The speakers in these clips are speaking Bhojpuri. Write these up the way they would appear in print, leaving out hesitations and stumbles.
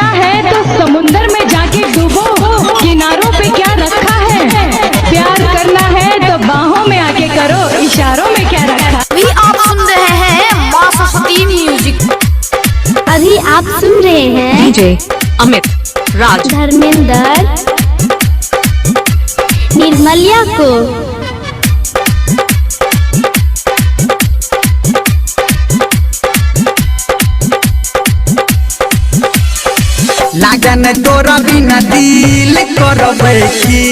डूबना है तो समुंदर में जाके डूबो, किनारों पे क्या रखा है। प्यार करना है तो बाहों में आके करो, इशारों में क्या रखा। अभी आप सुन रहे हैं माँ सरस्वती म्यूजिक। अभी आप सुन रहे हैं डीजे अमित राज, धर्मेंद्र निर्मलिया को। लागन तोरा बिना दिल करबै की,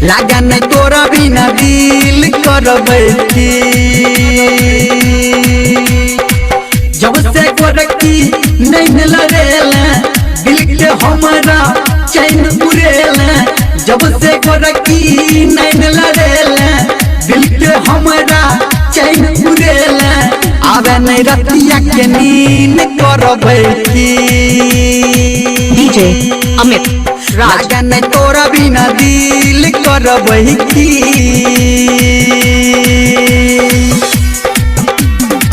लागन तोरा बिना दिल करबै की। जब से गोरखी नहीं लड़ेला दिल के हमारा चैन उड़ेला। जब से गोरखी नहीं लड़ेला दिल के हमारा चैन उड़ेला। आवे नहीं रतिया के नींद करबै की। डीजे अमित राज, लागन तोरा बिना दिल करबै की।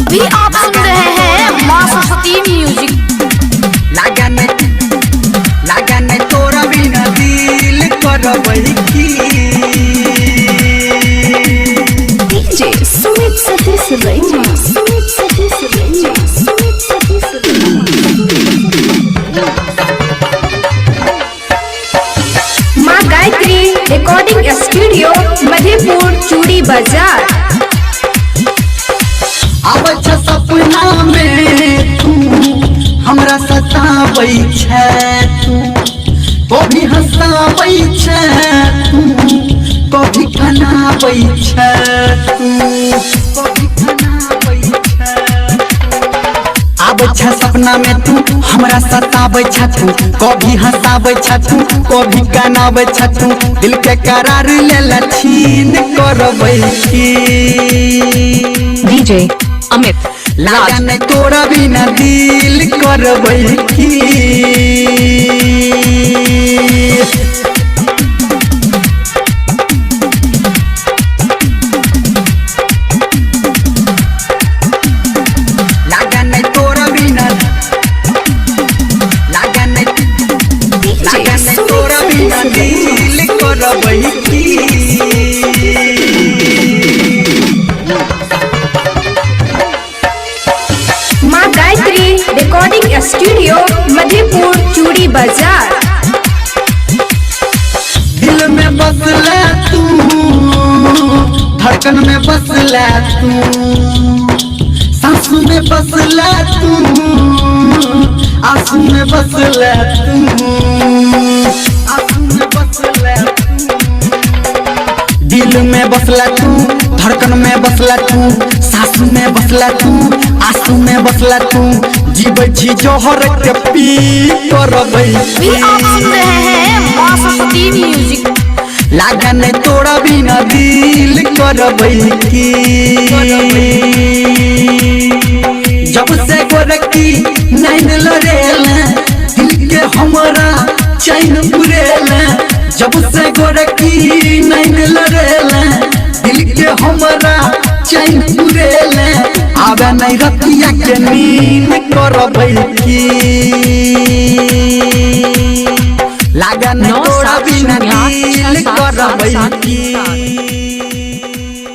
अभी आप सुन रहे हैं माँ सरस्वती म्यूजिक। लागन तोरा बिना दिल करबै की। डीजे सुमित सतीश रैना, सुमित सतीश रैना, सुमित सतीश रैना। माँ गायत्री रिकॉर्डिंग स्टूडियो मधेपुर चूड़ी बाजार। अब सपना में तू हमरा सताबै छै, तू कभी हंसाबै छै, तू कभी कनाबै छै, तू कभी कनाबै छै। आबै छै सपना में तू हमरा सताबै छै, तू कभी हंसाबै छै, तू कभी कनाबै छै, तू दिल के करार लेला छीन करबै की। डीजे अमित लागन तोरा बिना दिल करबै की। लागन तोरा बिना, लागन तोरा बिना दिल करबै की। माँ गायत्री रिकॉर्डिंग स्टूडियो मधेपुर चूड़ी बाजार। दिल में बसला तू, धड़कन में बसला तू, सांसों में बसला तू, आंसू में बसला तू, आंसू में बसला तू। दिल में बसला तू, धड़कन में बसला तू, सांसों में बसला तू, आंसू में बसला तू। जीबै छी जोहर के पी करबै अभी आप सुन रहे हैं माँ सरस्वती म्यूजिक। लागन तोरा बिना दिल करबै की। जब से गोरखी नहीं लड़ेला दिल के हमारा चैन उड़ेला। जब से गोरखी नहीं लड़ेला दिल के हमारा चैन उड़ेला। आवे नहीं रतिया के नींद करबै की। लागन तोरा बिना दिल करबै की।